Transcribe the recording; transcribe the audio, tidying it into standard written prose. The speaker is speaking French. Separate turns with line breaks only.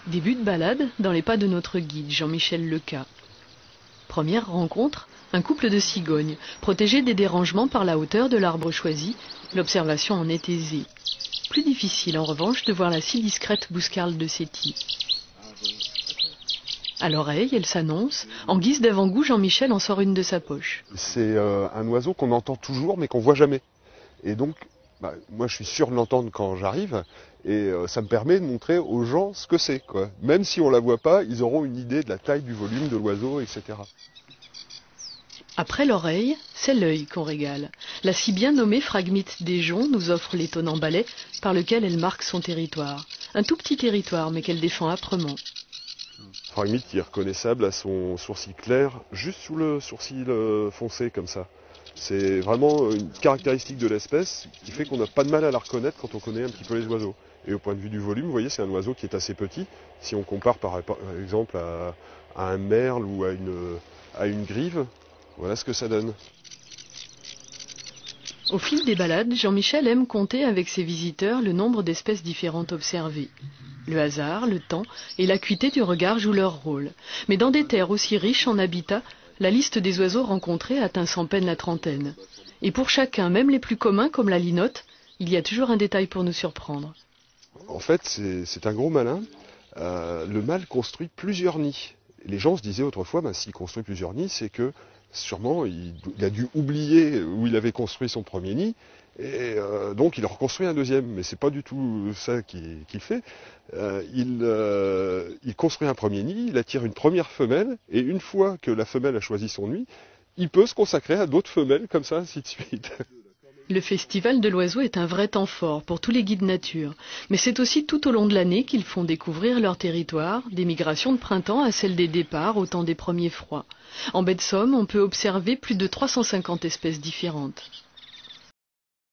Début de balade dans les pas de notre guide Jean-Michel Leca. Première rencontre, un couple de cigognes, protégés des dérangements par la hauteur de l'arbre choisi, l'observation en est aisée. Plus difficile en revanche de voir la si discrète bouscarle de Séti. À l'oreille, elle s'annonce. En guise d'avant-goût, Jean-Michel en sort une de sa poche.
C'est un oiseau qu'on entend toujours mais qu'on voit jamais. Et donc, moi je suis sûr de l'entendre quand j'arrive et ça me permet de montrer aux gens ce que c'est, quoi. Même si on la voit pas, ils auront une idée de la taille du volume de l'oiseau, etc.
Après l'oreille, c'est l'œil qu'on régale. La si bien nommée phragmite des joncs nous offre l'étonnant balai par lequel elle marque son territoire. Un tout petit territoire mais qu'elle défend âprement.
Phragmite qui est reconnaissable à son sourcil clair, juste sous le sourcil foncé comme ça. C'est vraiment une caractéristique de l'espèce qui fait qu'on n'a pas de mal à la reconnaître quand on connaît un petit peu les oiseaux. Et au point de vue du volume, vous voyez, c'est un oiseau qui est assez petit. Si on compare par exemple à un merle ou à une grive, voilà ce que ça donne.
Au fil des balades, Jean-Michel aime compter avec ses visiteurs le nombre d'espèces différentes observées. Le hasard, le temps et l'acuité du regard jouent leur rôle. Mais dans des terres aussi riches en habitat, la liste des oiseaux rencontrés atteint sans peine la trentaine. Et pour chacun, même les plus communs comme la linotte, il y a toujours un détail pour nous surprendre.
En fait, c'est un gros malin. Le mâle construit plusieurs nids. Les gens se disaient autrefois, s'il construit plusieurs nids, c'est que sûrement il a dû oublier où il avait construit son premier nid, et donc il en reconstruit un deuxième. Mais c'est pas du tout ça qu'il fait. Il construit un premier nid, il attire une première femelle, et une fois que la femelle a choisi son nid, il peut se consacrer à d'autres femelles, comme ça, ainsi de suite.
Le festival de l'oiseau est un vrai temps fort pour tous les guides nature, mais c'est aussi tout au long de l'année qu'ils font découvrir leur territoire, des migrations de printemps à celles des départs au temps des premiers froids. En baie de Somme, on peut observer plus de 350 espèces différentes.